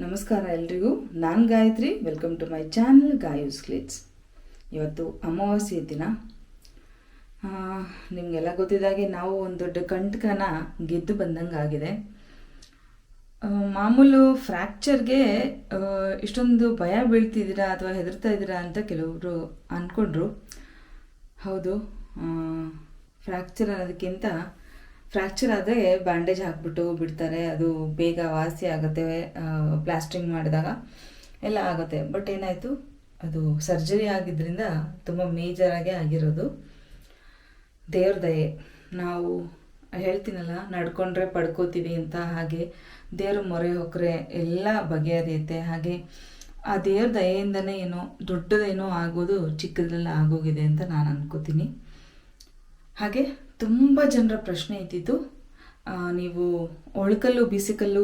ನಮಸ್ಕಾರ ಎಲ್ರಿಗೂ. ನಾನು Gayatri. Welcome to my channel Gayu's clicks. ಇವತ್ತು ಅಮಾವಾಸ್ಯೆ ದಿನ. ನಿಮಗೆಲ್ಲ ಗೊತ್ತಿದ್ದಾಗೆ ನಾವು ಒಂದು ದೊಡ್ಡ ಕಂಟಕನ ಗೆದ್ದು ಬಂದಂಗೆ ಆಗಿದೆ. ಮಾಮೂಲು ಫ್ರ್ಯಾಕ್ಚರ್ಗೆ ಇಷ್ಟೊಂದು ಭಯ ಬೀಳ್ತಿದ್ದೀರಾ ಅಥವಾ ಹೆದರ್ತಾ ಇದ್ದೀರಾ ಅಂತ ಕೆಲವರು ಅಂದ್ಕೊಂಡ್ರು. ಹೌದು, ಫ್ರ್ಯಾಕ್ಚರ್ ಅನ್ನೋದಕ್ಕಿಂತ ಫ್ರ್ಯಾಕ್ಚರ್ ಆದರೆ ಬ್ಯಾಂಡೇಜ್ ಹಾಕ್ಬಿಟ್ಟು ಬಿಡ್ತಾರೆ, ಅದು ಬೇಗ ವಾಸಿ ಆಗುತ್ತೆ, ಪ್ಲಾಸ್ಟ್ರಿಂಗ್ ಮಾಡಿದಾಗ ಎಲ್ಲ ಆಗುತ್ತೆ. ಬಟ್ ಏನಾಯಿತು, ಅದು ಸರ್ಜರಿ ಆಗಿದ್ದರಿಂದ ತುಂಬ ಮೇಜರಾಗೇ ಆಗಿರೋದು. ದೇವ್ರ ದಯೆ. ನಾವು ಹೇಳ್ತೀನಲ್ಲ, ನಡ್ಕೊಂಡ್ರೆ ಪಡ್ಕೋತೀವಿ ಅಂತ, ಹಾಗೆ ದೇವ್ರ ಮೊರೆ ಹೊಕ್ಕರೆ ಎಲ್ಲ ಬಗೆಹರಿಯುತ್ತೆ. ಹಾಗೆ ಆ ದೇವ್ರ ದಯೆಯಿಂದನೇ ಏನೋ ದೊಡ್ಡದೇನೋ ಆಗೋದು ಚಿಕ್ಕದ್ರಲ್ಲಿ ಆಗೋಗಿದೆ ಅಂತ ನಾನು ಅನ್ಕೋತೀನಿ. ಹಾಗೆ ತುಂಬ ಜನರ ಪ್ರಶ್ನೆ ಇದ್ದಿದ್ದು, ನೀವು ಒಳಕಲ್ಲು ಬೀಸಿಕಲ್ಲು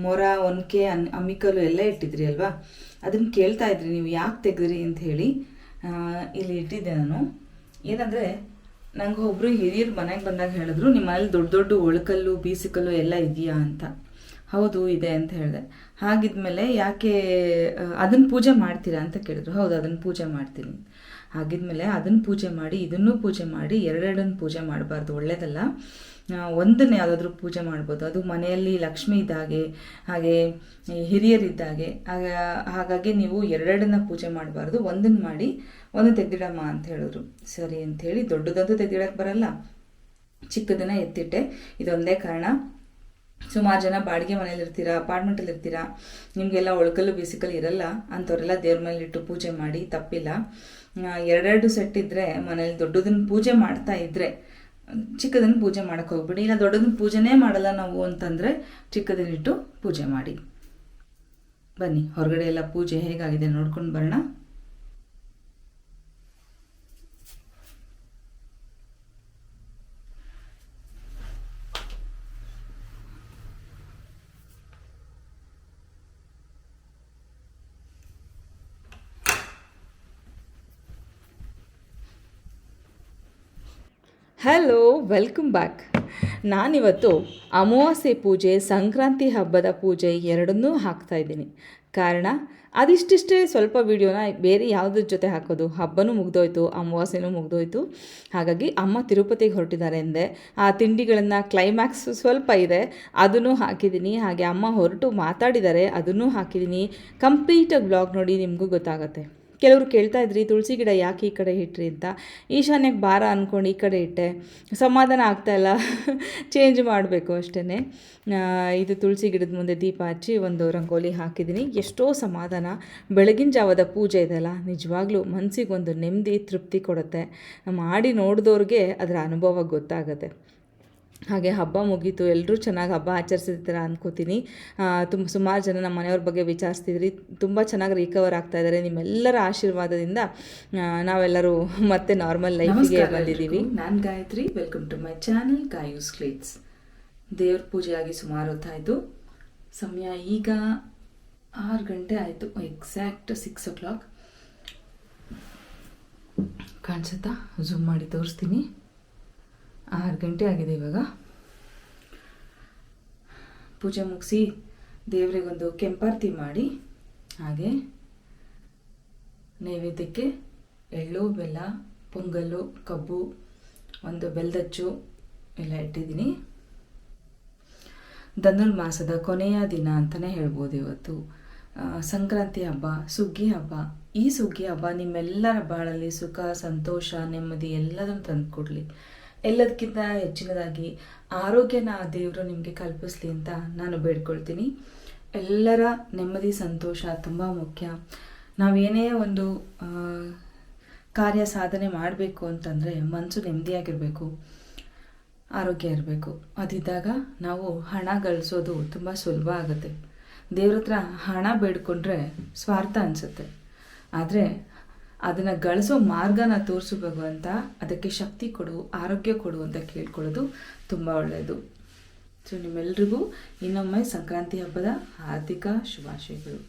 ಮೊರ ಒನಕೆ ಅಮ್ಮಿಕಲ್ಲು ಎಲ್ಲ ಇಟ್ಟಿದ್ರಿ ಅಲ್ವಾ, ಅದನ್ನು ಕೇಳ್ತಾ ಇದ್ರಿ ನೀವು ಯಾಕೆ ತೆಗೆದ್ರಿ ಅಂತ ಹೇಳಿ. ಇಲ್ಲಿ ಇಟ್ಟಿದ್ದೆ ನಾನು. ಏನಂದರೆ, ನಂಗೆ ಒಬ್ಬರು ಹಿರಿಯರು ಮನೆಗೆ ಬಂದಾಗ ಹೇಳಿದ್ರು, ನಿಮ್ಮ ಮನೇಲಿ ದೊಡ್ಡ ದೊಡ್ಡ ಒಳಕಲ್ಲು ಬೀಸಿಕಲ್ಲು ಎಲ್ಲ ಇದೆಯಾ ಅಂತ. ಹೌದು ಇದೆ ಅಂತ ಹೇಳಿದೆ. ಹಾಗಿದ್ಮೇಲೆ ಯಾಕೆ ಅದನ್ನು ಪೂಜೆ ಮಾಡ್ತೀರಾ ಅಂತ ಕೇಳಿದ್ರು. ಹೌದು, ಅದನ್ನು ಪೂಜೆ ಮಾಡ್ತೀನಿ. ಹಾಗಿದ್ಮೇಲೆ ಅದನ್ನು ಪೂಜೆ ಮಾಡಿ ಇದನ್ನೂ ಪೂಜೆ ಮಾಡಿ ಎರಡೆರಡನ್ನು ಪೂಜೆ ಮಾಡಬಾರ್ದು, ಒಳ್ಳೆಯದಲ್ಲ. ಒಂದನ್ನು ಯಾವುದಾದ್ರೂ ಪೂಜೆ ಮಾಡ್ಬೋದು, ಅದು ಮನೆಯಲ್ಲಿ ಲಕ್ಷ್ಮಿ ಇದ್ದಾಗೆ, ಹಾಗೆ ಹಿರಿಯರಿದ್ದಾಗೆ. ಹಾಗಾಗಿ ನೀವು ಎರಡೆರಡನ್ನ ಪೂಜೆ ಮಾಡಬಾರ್ದು, ಒಂದನ್ನು ಮಾಡಿ ಒಂದು ತೆಗೆದಿಡಮ್ಮ ಅಂತ ಹೇಳಿದ್ರು. ಸರಿ ಅಂಥೇಳಿ ದೊಡ್ಡದಂತೂ ತೆಗೆದಿಡಕ್ಕೆ ಬರಲ್ಲ, ಚಿಕ್ಕದನ್ನು ಎತ್ತಿಟ್ಟೆ. ಇದೊಂದೇ ಕಾರಣ. ಸುಮಾರು ಜನ ಬಾಡಿಗೆ ಮನೇಲಿ ಇರ್ತೀರಾ, ಅಪಾರ್ಟ್ಮೆಂಟಲ್ಲಿ ಇರ್ತೀರಾ, ನಿಮಗೆಲ್ಲ ಒಳಕಲ್ಲು ಬೀಸಿಕಲ್ಲು ಇರಲ್ಲ. ಅಂಥವರೆಲ್ಲ ದೇವ್ರ ಮೇಲೆ ಇಟ್ಟು ಪೂಜೆ ಮಾಡಿ, ತಪ್ಪಿಲ್ಲ. ಎರಡೆರಡು ಸೆಟ್ ಇದ್ದರೆ ಮನೇಲಿ ದೊಡ್ಡದನ್ನು ಪೂಜೆ ಮಾಡ್ತಾ ಇದ್ದರೆ ಚಿಕ್ಕದನ್ನು ಪೂಜೆ ಮಾಡೋಕ್ಕೆ ಹೋಗ್ಬಿಡಿ. ಇಲ್ಲ ದೊಡ್ಡದನ್ನು ಪೂಜೆನೇ ಮಾಡಲ್ಲ ನಾವು ಅಂತಂದರೆ ಚಿಕ್ಕದನ್ನಿಟ್ಟು ಪೂಜೆ ಮಾಡಿ. ಬನ್ನಿ, ಹೊರಗಡೆ ಎಲ್ಲ ಪೂಜೆ ಹೇಗಾಗಿದೆ ನೋಡ್ಕೊಂಡು ಬರೋಣ. Hello, welcome back. ನಾನಿವತ್ತು ಅಮಾವಾಸ್ಯೆ ಪೂಜೆ, ಸಂಕ್ರಾಂತಿ ಹಬ್ಬದ ಪೂಜೆ ಎರಡನ್ನೂ ಹಾಕ್ತಾಯಿದ್ದೀನಿ. ಕಾರಣ ಅದಿಷ್ಟಿಷ್ಟೇ ಸ್ವಲ್ಪ ವೀಡಿಯೋನ ಬೇರೆ ಯಾವುದ್ರ ಜೊತೆ ಹಾಕೋದು. ಹಬ್ಬನೂ ಮುಗ್ದೋಯ್ತು, ಅಮಾವಾಸ್ಯೆನೂ ಮುಗ್ದೋಯ್ತು. ಹಾಗಾಗಿ ಅಮ್ಮ ತಿರುಪತಿಗೆ ಹೊರಟಿದ್ದಾರೆ ಎಂದೆ. ಆ ತಿಂಡಿಗಳನ್ನು ಕ್ಲೈಮ್ಯಾಕ್ಸ್ ಸ್ವಲ್ಪ ಇದೆ, ಅದನ್ನು ಹಾಕಿದ್ದೀನಿ. ಹಾಗೆ ಅಮ್ಮ ಹೊರಟು ಮಾತಾಡಿದ್ದಾರೆ, ಅದನ್ನೂ ಹಾಕಿದ್ದೀನಿ. ಕಂಪ್ಲೀಟಾಗಿ ಬ್ಲಾಗ್ ನೋಡಿ, ನಿಮಗೂ ಗೊತ್ತಾಗುತ್ತೆ. ಕೆಲವರು ಕೇಳ್ತಾ ಇದ್ರಿ, ತುಳಸಿ ಗಿಡ ಯಾಕೆ ಈ ಕಡೆ ಇಟ್ರಿ ಅಂತ. ಈಶಾನ್ಯಕ್ಕೆ ಭಾರ ಅಂದ್ಕೊಂಡು ಈ ಕಡೆ ಇಟ್ಟೆ, ಸಮಾಧಾನ ಆಗ್ತಾಯಿಲ್ಲ, ಚೇಂಜ್ ಮಾಡಬೇಕು ಅಷ್ಟೇ. ಇದು ತುಳಸಿ ಗಿಡದ ಮುಂದೆ ದೀಪ ಹಚ್ಚಿ ಒಂದು ರಂಗೋಲಿ ಹಾಕಿದ್ದೀನಿ. ಎಷ್ಟೋ ಸಮಾಧಾನ. ಬೆಳಗಿನ ಜಾವದ ಪೂಜೆ ಇದೆಯಲ್ಲ, ನಿಜವಾಗ್ಲೂ ಮನಸ್ಸಿಗೊಂದು ನೆಮ್ಮದಿ, ತೃಪ್ತಿ ಕೊಡುತ್ತೆ. ಮಾಡಿ ನೋಡಿದವ್ರಿಗೆ ಅದರ ಅನುಭವ ಗೊತ್ತಾಗುತ್ತೆ. ಹಾಗೆ ಹಬ್ಬ ಮುಗೀತು, ಎಲ್ಲರೂ ಚೆನ್ನಾಗಿ ಹಬ್ಬ ಆಚರಿಸಿರ್ತೀರ ಅಂದ್ಕೋತೀನಿ. ಸುಮಾರು ಜನ ನಮ್ಮ ಮನೆಯವ್ರ ಬಗ್ಗೆ ವಿಚಾರಿಸ್ತಿದ್ರಿ, ತುಂಬ ಚೆನ್ನಾಗಿ ರಿಕವರ್ ಆಗ್ತಾಯಿದ್ದಾರೆ. ನಿಮ್ಮೆಲ್ಲರ ಆಶೀರ್ವಾದದಿಂದ ನಾವೆಲ್ಲರೂ ಮತ್ತೆ ನಾರ್ಮಲ್ ಲೈಫಿಗೆ ಬಂದಿದ್ದೀವಿ. ನಾನು Gayatri. Welcome to my channel Gayu's clicks. ದೇವ್ರ ಪೂಜೆ ಆಗಿ ಸುಮಾರು ಹೊತ್ತಾಯಿತು. ಸಮಯ ಈಗ 6 ಗಂಟೆ ಆಯಿತು, ಎಕ್ಸಾಕ್ಟ್ 6 o'clock ಕಾಣಿಸುತ್ತಾ? ಝೂಮ್ ಮಾಡಿ ತೋರಿಸ್ತೀನಿ. 6 ಗಂಟೆ ಆಗಿದೆ ಇವಾಗ. ಪೂಜೆ ಮುಗಿಸಿ ದೇವರಿಗೊಂದು ಕೆಂಪಾರತಿ ಮಾಡಿ, ಹಾಗೆ ನೈವೇದ್ಯಕ್ಕೆ ಎಳ್ಳು, ಬೆಲ್ಲ, ಪೊಂಗಲ್ಲು, ಕಬ್ಬು, ಒಂದು ಬೆಲ್ಲದಚ್ಚು ಎಲ್ಲ ಇಟ್ಟಿದ್ದೀನಿ. ಧನುರ್ಮಾಸದ ಕೊನೆಯ ದಿನ ಅಂತಲೇ ಹೇಳ್ಬೋದು ಇವತ್ತು. ಸಂಕ್ರಾಂತಿ ಹಬ್ಬ, ಸುಗ್ಗಿ ಹಬ್ಬ. ಈ ಸುಗ್ಗಿ ಹಬ್ಬ ನಿಮ್ಮೆಲ್ಲರ ಬಾಳಲ್ಲಿ ಸುಖ, ಸಂತೋಷ, ನೆಮ್ಮದಿ ಎಲ್ಲದನ್ನು ತಂದುಕೊಡ್ಲಿ. ಎಲ್ಲದಕ್ಕಿಂತ ಹೆಚ್ಚಿನದಾಗಿ ಆರೋಗ್ಯನ ದೇವರು ನಿಮಗೆ ಕಲ್ಪಿಸ್ಲಿ ಅಂತ ನಾನು ಬೇಡ್ಕೊಳ್ತೀನಿ. ಎಲ್ಲರ ನೆಮ್ಮದಿ, ಸಂತೋಷ ತುಂಬ ಮುಖ್ಯ. ನಾವೇನೇ ಒಂದು ಕಾರ್ಯ ಸಾಧನೆ ಮಾಡಬೇಕು ಅಂತಂದರೆ ಮನಸ್ಸು ನೆಮ್ಮದಿಯಾಗಿರಬೇಕು, ಆರೋಗ್ಯ ಇರಬೇಕು. ಅದಿದ್ದಾಗ ನಾವು ಹಣ ಗಳಿಸೋದು ತುಂಬ ಸುಲಭ ಆಗುತ್ತೆ. ದೇವ್ರ ಹತ್ರ ಹಣ ಬೇಡ್ಕೊಂಡ್ರೆ ಸ್ವಾರ್ಥ ಅನಿಸುತ್ತೆ. ಆದರೆ ಅದನ್ನು ಗಳಿಸೋ ಮಾರ್ಗನ ತೋರಿಸು ಭಗವಂತ, ಅದಕ್ಕೆ ಶಕ್ತಿ ಕೊಡು, ಆರೋಗ್ಯ ಕೊಡು ಅಂತ ಕೇಳ್ಕೊಳ್ಳೋದು ತುಂಬ ಒಳ್ಳೆಯದು. ಸೊ ನಿಮ್ಮೆಲ್ರಿಗೂ ಇನ್ನೊಮ್ಮೆ ಸಂಕ್ರಾಂತಿ ಹಬ್ಬದ ಹಾರ್ದಿಕ ಶುಭಾಶಯಗಳು.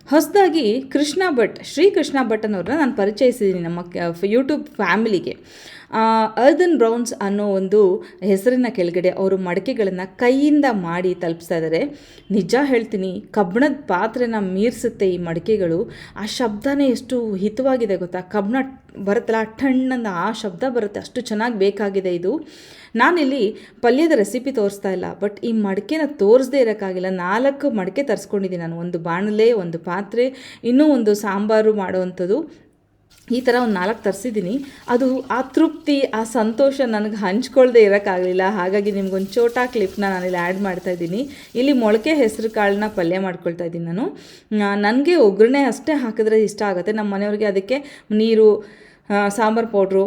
ಹೊಸದಾಗಿ ಕೃಷ್ಣ ಭಟ್, ಶ್ರೀ ಕೃಷ್ಣ ಭಟ್ ಅನ್ನೋರನ್ನ ನಾನು ಪರಿಚಯಿಸಿದ್ದೀನಿ ನಮ್ಮ ಯೂಟ್ಯೂಬ್ ಫ್ಯಾಮಿಲಿಗೆ. ಅರ್ದನ್ ಬ್ರೌನ್ಸ್ ಅನ್ನೋ ಒಂದು ಹೆಸರಿನ ಕೆಳಗಡೆ ಅವರು ಮಡಕೆಗಳನ್ನು ಕೈಯಿಂದ ಮಾಡಿ ತಲುಪಿಸ್ತಾ ಇದ್ದಾರೆ. ನಿಜ ಹೇಳ್ತೀನಿ, ಕಬ್ಬಿಣದ ಪಾತ್ರೆನ ಮೀರಿಸುತ್ತೆ ಈ ಮಡಕೆಗಳು. ಆ ಶಬ್ದನೇ ಎಷ್ಟು ಹಿತವಾಗಿದೆ ಗೊತ್ತಾ, ಕಬ್ಬಿಣ ಬರುತ್ತಲ್ಲ ಟಣ್ಣಂದ ಆ ಶಬ್ದ ಬರುತ್ತೆ, ಅಷ್ಟು ಚೆನ್ನಾಗಿ ಬೇಕಾಗಿದೆ ಇದು. ನಾನಿಲ್ಲಿ ಪಲ್ಯದ ರೆಸಿಪಿ ತೋರಿಸ್ತಾ ಇಲ್ಲ, ಬಟ್ ಈ ಮಡಿಕೆನ ತೋರಿಸದೇ ಇರೋಕ್ಕಾಗಿಲ್ಲ. 4 ಮಡಿಕೆ ತರಿಸ್ಕೊಂಡಿದ್ದೀನಿ ನಾನು, ಒಂದು ಬಾಣಲೆ, ಒಂದು ಪಾತ್ರೆ, ಇನ್ನೂ ಒಂದು ಸಾಂಬಾರು ಮಾಡೋವಂಥದ್ದು. ಈ ಥರ ಒಂದು 4 ತರಿಸಿದ್ದೀನಿ. ಅದು ಆ ತೃಪ್ತಿ, ಆ ಸಂತೋಷ ನನಗೆ ಹಂಚ್ಕೊಳ್ದೇ ಇರೋಕ್ಕಾಗಲಿಲ್ಲ. ಹಾಗಾಗಿ ನಿಮ್ಗೊಂದು ಚೋಟಾ ಕ್ಲಿಪ್ನ ನಾನಿಲ್ಲಿ ಆ್ಯಡ್ ಮಾಡ್ತಾಯಿದ್ದೀನಿ. ಇಲ್ಲಿ ಮೊಳಕೆ ಹೆಸರು ಕಾಳನ್ನ ಪಲ್ಯ ಮಾಡ್ಕೊಳ್ತಾ ಇದ್ದೀನಿ ನಾನು. ನನಗೆ ಒಗ್ಗರಣೆ ಅಷ್ಟೇ ಹಾಕಿದ್ರೆ ಇಷ್ಟ ಆಗುತ್ತೆ. ನಮ್ಮ ಮನೆಯವ್ರಿಗೆ ಅದಕ್ಕೆ ನೀರು, ಸಾಂಬಾರು ಪೌಡ್ರು,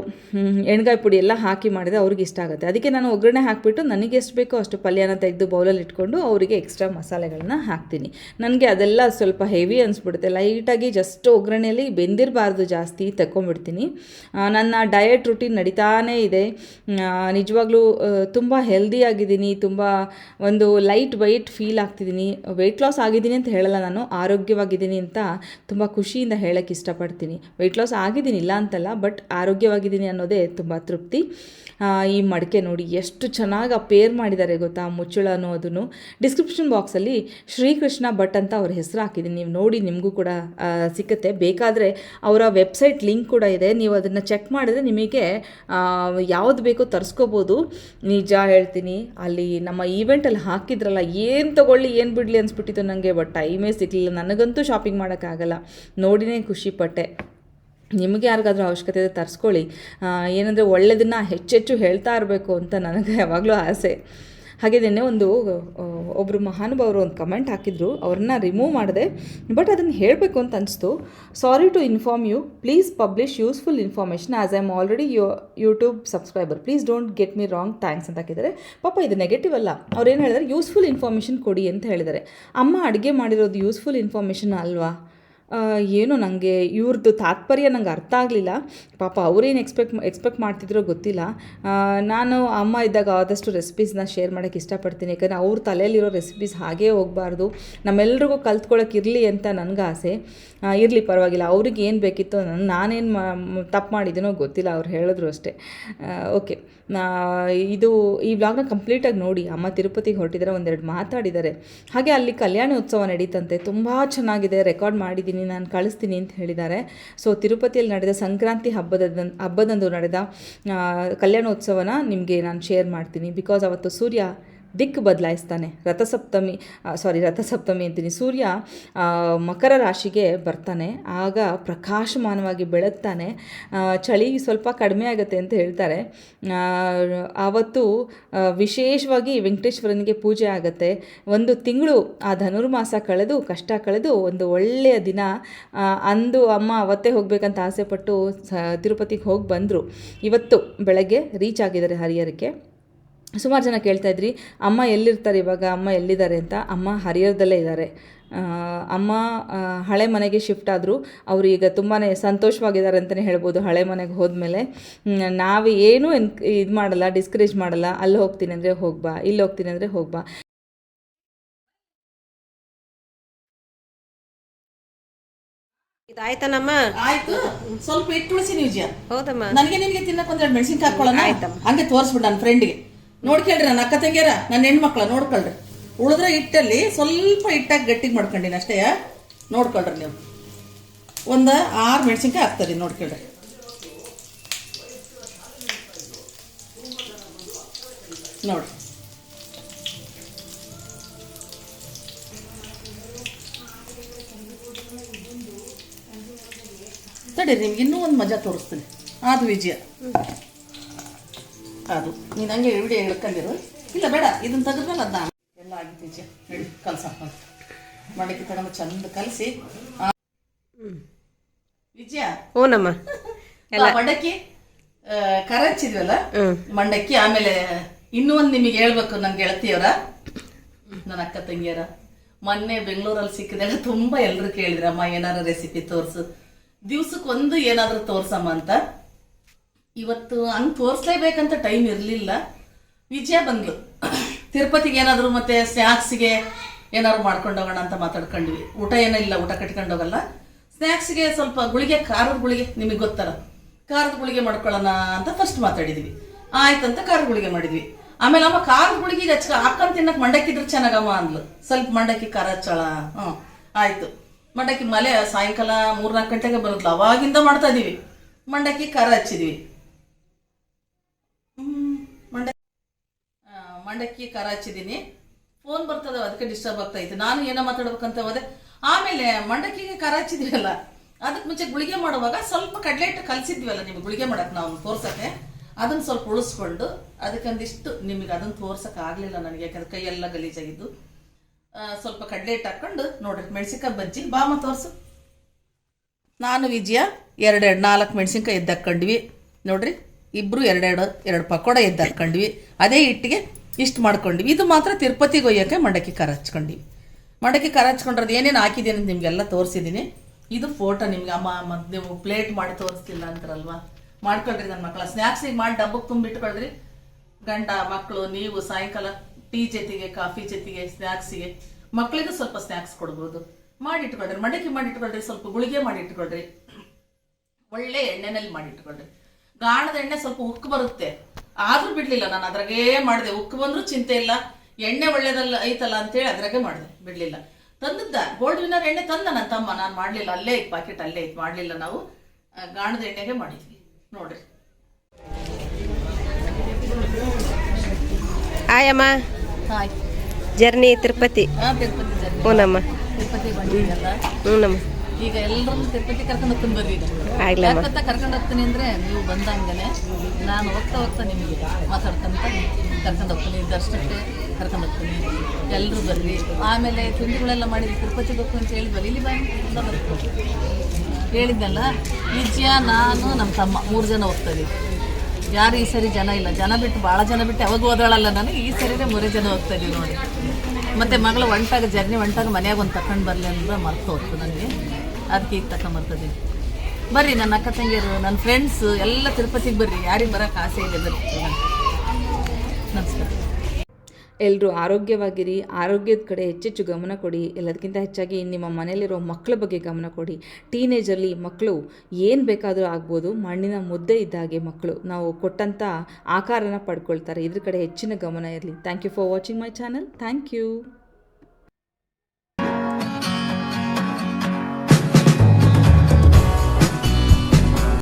ಎಣ್ಗಾಯಿ ಪುಡಿ ಎಲ್ಲ ಹಾಕಿ ಮಾಡಿದರೆ ಅವ್ರಿಗೆ ಇಷ್ಟ ಆಗುತ್ತೆ. ಅದಕ್ಕೆ ನಾನು ಒಗ್ಗರಣೆ ಹಾಕಿಬಿಟ್ಟು ನನಗೆ ಎಷ್ಟು ಬೇಕೋ ಅಷ್ಟು ಪಲ್ಯನ ತೆಗೆದು ಬೌಲಲ್ಲಿ ಇಟ್ಕೊಂಡು ಅವರಿಗೆ ಎಕ್ಸ್ಟ್ರಾ ಮಸಾಲೆಗಳನ್ನ ಹಾಕ್ತೀನಿ. ನನಗೆ ಅದೆಲ್ಲ ಸ್ವಲ್ಪ ಹೆವಿ ಅನಿಸ್ಬಿಡುತ್ತೆ. ಲೈಟಾಗಿ ಜಸ್ಟ್ ಒಗ್ಗರಣೆಯಲ್ಲಿ ಬೆಂದಿರಬಾರ್ದು, ಜಾಸ್ತಿ ತಗೊಂಡ್ಬಿಡ್ತೀನಿ. ನನ್ನ ಡಯಟ್ ರೂಟೀನ್ ನಡೀತಾನೇ ಇದೆ. ನಿಜವಾಗ್ಲೂ ತುಂಬ ಹೆಲ್ದಿಯಾಗಿದ್ದೀನಿ, ತುಂಬ ಒಂದು ಲೈಟ್ ವೆಯ್ಟ್ ಫೀಲ್ ಆಗ್ತಿದ್ದೀನಿ. ವೆಯ್ಟ್ ಲಾಸ್ ಆಗಿದ್ದೀನಿ ಅಂತ ಹೇಳಲ್ಲ ನಾನು, ಆರೋಗ್ಯವಾಗಿದ್ದೀನಿ ಅಂತ ತುಂಬ ಖುಷಿಯಿಂದ ಹೇಳೋಕ್ಕೆ ಇಷ್ಟಪಡ್ತೀನಿ. ವೆಯ್ಟ್ ಲಾಸ್ ಆಗಿದ್ದೀನಿ ಇಲ್ಲ ಅಂತಲ್ಲ, ಬಟ್ ಆರೋಗ್ಯವಾಗಿದ್ದೀನಿ ಅನ್ನೋದೇ ತುಂಬ ತೃಪ್ತಿ. ಈ ಮಡಿಕೆ ನೋಡಿ ಎಷ್ಟು ಚೆನ್ನಾಗಿ ಪೇರ್ ಮಾಡಿದ್ದಾರೆ ಗೊತ್ತಾ, ಮುಚ್ಚಳ ಅನ್ನೋದನ್ನು. ಡಿಸ್ಕ್ರಿಪ್ಷನ್ ಬಾಕ್ಸಲ್ಲಿ ಶ್ರೀಕೃಷ್ಣ ಭಟ್ ಅಂತ ಅವ್ರ ಹೆಸರು ಹಾಕಿದ್ದೀನಿ, ನೀವು ನೋಡಿ, ನಿಮಗೂ ಕೂಡ ಸಿಕ್ಕುತ್ತೆ. ಬೇಕಾದರೆ ಅವರ ವೆಬ್ಸೈಟ್ ಲಿಂಕ್ ಕೂಡ ಇದೆ, ನೀವು ಅದನ್ನು ಚೆಕ್ ಮಾಡಿದ್ರೆ ನಿಮಗೆ ಯಾವುದು ಬೇಕೋ ತರಿಸ್ಕೋಬೋದು. ನಿಜ ಹೇಳ್ತೀನಿ, ಅಲ್ಲಿ ನಮ್ಮ ಈವೆಂಟಲ್ಲಿ ಹಾಕಿದ್ರಲ್ಲ, ಏನು ತೊಗೊಳ್ಳಿ ಏನು ಬಿಡಲಿ ಅನಿಸ್ಬಿಟ್ಟಿತ್ತು ನನಗೆ, ಬಟ್ ಟೈಮೇ ಸಿಗಲಿಲ್ಲ. ನನಗಂತೂ ಶಾಪಿಂಗ್ ಮಾಡೋಕ್ಕಾಗಲ್ಲ, ನೋಡಿನೇ ಖುಷಿಪಟ್ಟೆ. ನಿಮಗೆ ಯಾರಿಗಾದ್ರೂ ಅವಶ್ಯಕತೆ ಇದೆ ತರಿಸ್ಕೊಳ್ಳಿ. ಏನಂದರೆ ಒಳ್ಳೆಯದನ್ನು ಹೆಚ್ಚೆಚ್ಚು ಹೇಳ್ತಾ ಇರಬೇಕು ಅಂತ ನನಗೆ ಯಾವಾಗಲೂ ಆಸೆ. ಹಾಗೆ ನಿನ್ನೆ ಒಬ್ಬರು ಮಹಾನುಭಾವರು ಒಂದು ಕಮೆಂಟ್ ಹಾಕಿದ್ರು, ಅವ್ರನ್ನ ರಿಮೂವ್ ಮಾಡಿದೆ, ಬಟ್ ಅದನ್ನು ಹೇಳಬೇಕು ಅಂತ ಅನಿಸ್ತು. Sorry to inform you, please publish useful information as I am already YouTube subscriber, please don't get me wrong, thanks ಅಂತ ಹಾಕಿದ್ದಾರೆ. ಪಾಪ ಇದು ನೆಗೆಟಿವ್ ಅಲ್ಲ, ಅವ್ರು ಏನು ಹೇಳಿದ್ದಾರೆ, ಯೂಸ್ಫುಲ್ ಇನ್ಫಾರ್ಮೇಷನ್ ಕೊಡಿ ಅಂತ ಹೇಳಿದ್ದಾರೆ. ಅಮ್ಮ ಅಡುಗೆ ಮಾಡಿರೋದು ಯೂಸ್ಫುಲ್ ಇನ್ಫಾರ್ಮೇಷನ್ ಅಲ್ವಾ? ಏನೋ ನನಗೆ ಇವ್ರದ್ದು ತಾತ್ಪರ್ಯ ನಂಗೆ ಅರ್ಥ ಆಗಲಿಲ್ಲ. ಪಾಪ ಅವ್ರೇನು ಎಕ್ಸ್ಪೆಕ್ಟ್ ಮಾಡ್ತಿದ್ರೋ ಗೊತ್ತಿಲ್ಲ. ನಾನು ಅಮ್ಮ ಇದ್ದಾಗ ಆದಷ್ಟು ರೆಸಿಪೀಸ್ನ ಶೇರ್ ಮಾಡೋಕ್ಕೆ ಇಷ್ಟಪಡ್ತೀನಿ, ಯಾಕಂದರೆ ಅವ್ರ ತಲೆಯಲ್ಲಿರೋ ರೆಸಿಪೀಸ್ ಹಾಗೇ ಹೋಗಬಾರ್ದು, ನಮ್ಮೆಲ್ರಿಗೂ ಕಲ್ತ್ಕೊಳ್ಳೋಕೆ ಇರಲಿ ಅಂತ ನನಗೆ ಆಸೆ. ಇರಲಿ ಪರವಾಗಿಲ್ಲ, ಅವ್ರಿಗೆ ಏನು ಬೇಕಿತ್ತು, ನಾನೇನು ತಪ್ಪು ಮಾಡಿದ್ದೀನೋ ಗೊತ್ತಿಲ್ಲ, ಅವ್ರು ಹೇಳಿದ್ರು ಅಷ್ಟೇ. ಓಕೆ, ಈ ವ್ಲಾಗ್ನ ಕಂಪ್ಲೀಟಾಗಿ ನೋಡಿ. ಅಮ್ಮ ತಿರುಪತಿಗೆ ಹೊರಟಿದ್ದಾರೆ, 1-2 ಮಾತಾಡಿದ್ದಾರೆ. ಹಾಗೆ ಅಲ್ಲಿ ಕಲ್ಯಾಣ ಉತ್ಸವ ನಡೀತಂತೆ, ತುಂಬ ಚೆನ್ನಾಗಿದೆ, ರೆಕಾರ್ಡ್ ಮಾಡಿದ್ದೀನಿ, ನಾನು ಕಳಿಸ್ತೀನಿ ಅಂತ ಹೇಳಿದ್ದಾರೆ. ಸೊ ತಿರುಪತಿಯಲ್ಲಿ ನಡೆದ ಸಂಕ್ರಾಂತಿ ಹಬ್ಬದಂದು ನಡೆದ ಕಲ್ಯಾಣೋತ್ಸವನ ನಿಮಗೆ ನಾನು ಶೇರ್ ಮಾಡ್ತೀನಿ. ಬಿಕಾಸ್ ಅವತ್ತು ಸೂರ್ಯ ದಿಕ್ಕು ಬದಲಾಯಿಸ್ತಾನೆ. ರಥಸಪ್ತಮಿ ಅಂತೀನಿ, ಸೂರ್ಯ ಮಕರ ರಾಶಿಗೆ ಬರ್ತಾನೆ, ಆಗ ಪ್ರಕಾಶಮಾನವಾಗಿ ಬೆಳಗ್ತಾನೆ. ಚಳಿ ಸ್ವಲ್ಪ ಕಡಿಮೆ ಆಗುತ್ತೆ ಅಂತ ಹೇಳ್ತಾರೆ. ಆವತ್ತು ವಿಶೇಷವಾಗಿ ವೆಂಕಟೇಶ್ವರನಿಗೆ ಪೂಜೆ ಆಗುತ್ತೆ. 1 ತಿಂಗಳು ಆ ಧನುರ್ಮಾಸ ಕಳೆದು, ಕಷ್ಟ ಕಳೆದು ಒಂದು ಒಳ್ಳೆಯ ದಿನ. ಅಂದು ಅಮ್ಮ ಅವತ್ತೇ ಹೋಗಬೇಕಂತ ಆಸೆಪಟ್ಟು ತಿರುಪತಿಗೆ ಹೋಗಿ ಬಂದರು. ಇವತ್ತು ಬೆಳಗ್ಗೆ ರೀಚ್ ಆಗಿದ್ದಾರೆ ಹರಿಹರಕ್ಕೆ. ಸುಮಾರು ಜನ ಕೇಳ್ತಾಯಿದ್ರಿ, ಅಮ್ಮ ಎಲ್ಲಿರ್ತಾರೆ ಇವಾಗ, ಅಮ್ಮ ಎಲ್ಲಿದ್ದಾರೆ ಅಂತ. ಅಮ್ಮ ಹರಿಹರದಲ್ಲೇ ಇದ್ದಾರೆ. ಅಮ್ಮ ಹಳೆ ಮನೆಗೆ ಶಿಫ್ಟ್ ಆದರು. ಅವರು ಈಗ ತುಂಬಾ ಸಂತೋಷವಾಗಿದ್ದಾರೆ ಅಂತಲೇ ಹೇಳ್ಬೋದು. ಹಳೆ ಮನೆಗೆ ಹೋದ್ಮೇಲೆ ನಾವು ಏನೂ ಇದು ಮಾಡಲ್ಲ, ಡಿಸ್ಕರೇಜ್ ಮಾಡಲ್ಲ. ಅಲ್ಲಿ ಹೋಗ್ತೀನಿ ಅಂದರೆ ಹೋಗ್ಬಾ, ಇಲ್ಲಿ ಹೋಗ್ತೀನಿ ಅಂದರೆ ಹೋಗ್ಬಾ. ಇದಾಯ್ತನಮ್ಮ? ಆಯ್ತು, ಸ್ವಲ್ಪ ಇಟ್ಬಿಡಿಸಿ ನೀವು ವಿಜಯ. ಹೌದಮ್ಮ, ನನಗೆ ನಿನ್ಗೆ ತಿನ್ನಕ್ಕೆ 1-2 ಮೆಣಸಿನ್ಕಾಯಿ ಹಾಕೊಳ್ಳೋಣ. ಹಂಗೆ ತೋರಿಸ್ಬಿಟ್ಟು ನನ್ನ ಫ್ರೆಂಡ್ಗೆ ನೋಡ್ಕೊಳ್ರಿ, ನನ್ನ ಅಕ್ಕ ತಂಗಿಯರ, ನನ್ನ ಹೆಣ್ಮಕ್ಳ ನೋಡ್ಕೊಳ್ರಿ. ಉಳಿದ್ರೆ ಹಿಟ್ಟಲ್ಲಿ ಸ್ವಲ್ಪ ಹಿಟ್ಟಾಗಿ ಗಟ್ಟಿಗೆ ಮಾಡ್ಕೊಂಡಿನಿ ಅಷ್ಟೇ, ನೋಡ್ಕೊಳ್ರಿ ನೀವು. 6 ಮೆಣಸಿನ್ಕಾಯಿ ಹಾಕ್ತಾರೆ, ನೋಡ್ಕೊಳ್ರಿ. ನೋಡ್ರಿ, ತಡೀರಿ, ನಿಮ್ಗೆ ಇನ್ನೂ ಒಂದು ಮಜಾ ತೋರಿಸ್ತೀನಿ. ಅದು ವಿಜಯ, ಅದು ನೀನು ಹಂಗೆ ವಿಡಿಯೋ ಹೇಳ್ಕೊಂಡಿರು. ಇಲ್ಲ ಬೇಡ, ಇದನ್ನು ತೆಗೆದ್ಮೇಲೆ ಅದನ್ನ ಎಲ್ಲ ಆಗಿತ್ತು ವಿಜಯ. ಹೇಳಿ ಕಲ್ಸಪ್ಪ, ಮಡಕೆ ತಗೊಂಡು ಚಂದ ಕಲಸಿ. ವಿಜಯ, ಹ್ಞೂನಮ್ಮ, ಮಂಡಕ್ಕಿ ಕರಚಿದ್ವಲ್ಲ, ಮಂಡಕ್ಕಿ. ಆಮೇಲೆ ಇನ್ನೂ ಒಂದು ನಿಮಗೆ ಹೇಳ್ಬೇಕು, ನನ್ನ ಗೆಳತಿಯವರ, ನನ್ನ ಅಕ್ಕ ತಂಗಿಯರ, ಮೊನ್ನೆ ಬೆಂಗಳೂರಲ್ಲಿ ಸಿಕ್ಕಿದಾಗ ತುಂಬ ಎಲ್ಲರೂ ಕೇಳಿದ್ರಮ್ಮ ಏನಾದ್ರು ರೆಸಿಪಿ ತೋರಿಸು, ದಿವ್ಸಕ್ಕೆ ಏನಾದರೂ ತೋರ್ಸಮ್ಮ ಅಂತ. ಇವತ್ತು ಹಂಗೆ ತೋರಿಸ್ಲೇಬೇಕಂತ ಟೈಮ್ ಇರಲಿಲ್ಲ. ವಿಜಯ ಬಂದ್ಲು. ತಿರುಪತಿಗೆ ಏನಾದರೂ ಮತ್ತೆ ಸ್ನ್ಯಾಕ್ಸಿಗೆ ಏನಾದ್ರು ಮಾಡ್ಕೊಂಡು ಹೋಗೋಣ ಅಂತ ಮಾತಾಡ್ಕೊಂಡ್ವಿ. ಊಟ ಏನಿಲ್ಲ, ಊಟ ಕಟ್ಕೊಂಡು ಹೋಗಲ್ಲ. ಸ್ನ್ಯಾಕ್ಸ್ಗೆ ಸ್ವಲ್ಪ ಗುಳಿಗೆ, ಖಾರದ ಗುಳಿಗೆ, ನಿಮಗೆ ಗೊತ್ತಲ್ಲ, ಖಾರದ ಗುಳಿಗೆ ಮಾಡ್ಕೊಳ್ಳೋಣ ಅಂತ ಫಸ್ಟ್ ಮಾತಾಡಿದ್ವಿ. ಆಯ್ತಂತ ಖಾರದ ಗುಳಿಗೆ ಮಾಡಿದ್ವಿ. ಆಮೇಲೆ ಅಮ್ಮ ಖಾರದ ಗುಳಿಗೆ ಹಾಕೊಂಡು ತಿನ್ನಕ್ ಮಂಡಕ್ಕಿದ್ರೆ ಚೆನ್ನಾಗಮ್ಮ ಅಂದ್ಲು. ಸ್ವಲ್ಪ ಮಂಡಕ್ಕಿ ಖಾರ ಹಚ್ಚಳ. ಆಯ್ತು. ಮಂಡಕ್ಕಿ ಮಲೆ ಸಾಯಂಕಾಲ 3-4 ಗಂಟೆಗೆ ಬರುತ್ತಲ್ಲ, ಅವಾಗಿಂದ ಮಾಡ್ತಾ ಇದೀವಿ. ಮಂಡಕ್ಕಿ ಖಾರ ಹಚ್ಚಿದ್ವಿ. ಮಂಡಕ್ಕಿ ಖಾರ ಹಚ್ಚಿದೀನಿ. ಫೋನ್ ಬರ್ತದ, ಅದಕ್ಕೆ ಡಿಸ್ಟರ್ಬ್ ಆಗ್ತಾ ಇತ್ತು. ನಾನು ಏನೋ ಮಾತಾಡ್ಬೇಕಂತ ಹೋದೆ. ಆಮೇಲೆ ಮಂಡಕ್ಕಿಗೆ ಖಾರ ಹಚ್ಚಿದ್ವಲ್ಲ, ಅದಕ್ಕೆ ಮುಂಚೆ ಗುಳಿಗೆ ಮಾಡುವಾಗ ಸ್ವಲ್ಪ ಕಡಲೆ ಹಿಟ್ಟು ಕಲಸಿದ್ವಲ್ಲ ನಿಮ್ಗೆ ಗುಳಿಗೆ ಮಾಡಕ್ಕೆ ನಾವು ತೋರ್ಸಕ್ಕೆ, ಅದನ್ನ ಸ್ವಲ್ಪ ಉಳಿಸ್ಕೊಂಡು ಅದಕ್ಕೊಂದಿಷ್ಟು ನಿಮಗೆ ಅದನ್ನ ತೋರ್ಸಕ್ಕೆ ಆಗಲಿಲ್ಲ ನನಗೆ, ಯಾಕಂದ್ರೆ ಕೈಯೆಲ್ಲ ಗಲೀಜಾಗಿದ್ದು. ಸ್ವಲ್ಪ ಕಡಲೆ ಹಿಟ್ಟು ಹಾಕೊಂಡು ನೋಡ್ರಿ, ಮೆಣಸಿನ್ಕಾಯಿ ಬಜ್ಜಿ ಬಾಮ ತೋರಿಸು. ನಾನು ವಿಜಯ 2-4 ಮೆಣಸಿನ್ಕಾಯಿ ಎದ್ದು ಹಾಕ್ಕೊಂಡ್ವಿ ನೋಡ್ರಿ. ಇಬ್ರು 2 ಪಕೋಡ ಎದ್ದು ಹಾಕ್ಕೊಂಡ್ವಿ. ಅದೇ ಹಿಟ್ಟಿಗೆ ಇಷ್ಟು ಮಾಡ್ಕೊಂಡ್ವಿ. ಇದು ಮಾತ್ರ ತಿರುಪತಿಗೆ ಒಯ್ಯೋಕ್ಕೆ ಮಂಡಕ್ಕಿ ಖಾರ ಹಚ್ಕೊಂಡ್ವಿ. ಮಂಡಕ್ಕಿ ಖಾರ ಹಚ್ಕೊಂಡ್ರದ್ದು ಏನೇನು ಹಾಕಿದ್ದೀನಿ ಅಂತ ನಿಮಗೆಲ್ಲ ತೋರಿಸಿದ್ದೀನಿ. ಇದು ಫೋಟೋ ನಿಮ್ಗೆ. ಅಮ್ಮ ಮತ್ತು ನೀವು ಪ್ಲೇಟ್ ಮಾಡಿ ತೋರಿಸ್ತಿಲ್ಲ ಅಂತಾರಲ್ವಾ, ಮಾಡ್ಕೊಳ್ರಿ ನನ್ನ ಮಕ್ಕಳ. ಸ್ನ್ಯಾಕ್ಸಿಗೆ ಮಾಡಿ ಡಬ್ಬಕ್ಕೆ ತುಂಬಿಟ್ಕೊಳ್ರಿ. ಗಂಡ ಮಕ್ಕಳು ನೀವು ಸಾಯಂಕಾಲ ಟೀ ಜೊತೆಗೆ, ಕಾಫಿ ಜೊತೆಗೆ, ಸ್ನ್ಯಾಕ್ಸಿಗೆ ಮಕ್ಕಳಿಗೂ ಸ್ವಲ್ಪ ಸ್ನ್ಯಾಕ್ಸ್ ಕೊಡ್ಬೋದು. ಮಾಡಿಟ್ಕೊಳ್ರಿ. ಮಂಡಕ್ಕಿ ಮಾಡಿಟ್ಕೊಳ್ರಿ. ಸ್ವಲ್ಪ ಗುಳಿಗೆ ಮಾಡಿಟ್ಕೊಳ್ರಿ. ಒಳ್ಳೆ ಎಣ್ಣೆನಲ್ಲಿ ಮಾಡಿಟ್ಕೊಳ್ರಿ. ಗಾಣದ ಎಣ್ಣೆ ಸ್ವಲ್ಪ ಉಕ್ಕು ಬರುತ್ತೆ, ಆದ್ರೂ ಬಿಡ್ಲಿಲ್ಲ ನಾನು, ಅದ್ರಾಗೇ ಮಾಡಿದೆ. ಉಕ್ಕು ಬಂದ್ರೂ ಚಿಂತೆ ಇಲ್ಲ, ಎಣ್ಣೆ ಒಳ್ಳೇದಲ್ಲ ಐತಲ್ಲ ಅಂತೇಳಿ ಅದ್ರಾಗೆ ಮಾಡಿದೆ, ಬಿಡ್ಲಿಲ್ಲ. ತಂದದ್ದ ಗೋಲ್ಡ್ ವಿನ್ನರ್ ಎಣ್ಣೆ ತಂದ ನನ್ನ ತಮ್ಮ, ನಾನು ಮಾಡ್ಲಿಲ್ಲ. ಅಲ್ಲೇ ಐತೆ ಪ್ಯಾಕೆಟ್, ಅಲ್ಲೇ ಐತೆ, ಮಾಡ್ಲಿಲ್ಲ. ನಾವು ಗಾಣದ ಎಣ್ಣೆಗೆ ಮಾಡಿದ್ವಿ ನೋಡ್ರಿ. ಆಯಮ್ಮ hi. Journey Tirupati. Tirupati journey. ಹ್ಞೂನಮ್ಮ. ತಿರುಪತಿ ಬಂದಿದ್ದಲ್ಲ. ಹ್ಞೂನಮ್ಮ. ಈಗ ಎಲ್ಲರೂ ತಿರುಪತಿ ಕರ್ಕೊಂಡು ಹೋಗ್ತೀನಿ ಬರ್ರಿ. ಆಗ್ಲಮ್ಮ. ಯಾಕಂತ ಕರ್ಕೊಂಡು ಹೋಗ್ತೀನಿ ಅಂದ್ರೆ ನೀವು ಬಂದಂಗನೆ ನಾನು ಹೋಗ್ತಾ ನಿಮಗೆ ಮಾತಾಡ್ಕೊಂತ ಕರ್ಕೊಂಡು ಹೋಗ್ತೀನಿ. ದರ್ಶನಕ್ಕೆ ಕರ್ಕೊಂಡು ಹೋಗ್ತೀನಿ. ಎಲ್ಲರೂ ಬರ್ರಿ. ಆಮೇಲೆ ತಿಂಡಿಗಳೆಲ್ಲ ಮಾಡಿದ್ವಿ. ತಿರುಪತಿಗೆ ಹೋಗ್ತೀನಿ ಅಂತ ಹೇಳಿದ್ವಲ್ಲ, ಇಲ್ಲಿ ಬಂದು ಹೇಳಿದ್ನಲ್ಲ, ವಿಜಯ, ನಾನು, ನಮ್ಮ ತಮ್ಮ 3 ಜನ ಹೋಗ್ತಾ ಇದೀವಿ. ಯಾರು ಈ ಸರಿ ಜನ ಇಲ್ಲ. ಜನ ಬಿಟ್ಟು ಭಾಳ ಜನ ಬಿಟ್ಟು ಯಾವಾಗ ಹೋದಳಲ್ಲ ನಾನು. ಈ ಸರಿನೇ 3 ಜನ ಹೋಗ್ತಾ ಇದೀವಿ ನೋಡಿ. ಮತ್ತು ಮಗಳು ಜರ್ನಿ ಹೊಂಟಾಗ ಮನ್ಯಾಗ ಒಂದು ತಗೊಂಡು ಬರಲಿ ಅಂದ್ರೆ ಮರ್ತು ಹೋಗ್ತು ನನಗೆ. ಅದಕ್ಕೆ ಈಗ ತಗೊಂಬರ್ತಿದ್ದೀನಿ. ಬರ್ರಿ ನನ್ನ ಅಕ್ಕ ತಂಗಿಯರು, ನನ್ನ ಫ್ರೆಂಡ್ಸು ಎಲ್ಲ ತಿರುಪತಿಗೆ ಬರ್ರಿ. ಯಾರಿಗೆ ಬರೋಕ್ಕೆ ಆಸೆ ಇದೆ ಬರ್ರಿ. ನಮಸ್ಕಾರ. ಎಲ್ಲರೂ ಆರೋಗ್ಯವಾಗಿರಿ, ಆರೋಗ್ಯದ ಕಡೆ ಹೆಚ್ಚೆಚ್ಚು ಗಮನ ಕೊಡಿ. ಎಲ್ಲದಕ್ಕಿಂತ ಹೆಚ್ಚಾಗಿ ನಿಮ್ಮ ಮನೆಯಲ್ಲಿರೋ ಮಕ್ಕಳ ಬಗ್ಗೆ ಗಮನ ಕೊಡಿ. ಟೀನೇಜಲ್ಲಿ ಮಕ್ಕಳು ಏನು ಬೇಕಾದರೂ ಆಗ್ಬೋದು, ಮಣ್ಣಿನ ಮುದ್ದೆ ಇದ್ದಾಗೆ ಮಕ್ಕಳು. ನಾವು ಕೊಟ್ಟಂಥ ಆಕಾರನ ಪಡ್ಕೊಳ್ತಾರೆ. ಇದ್ರ ಕಡೆ ಹೆಚ್ಚಿನ ಗಮನ ಇರಲಿ. Thank you for watching my channel. Thank you.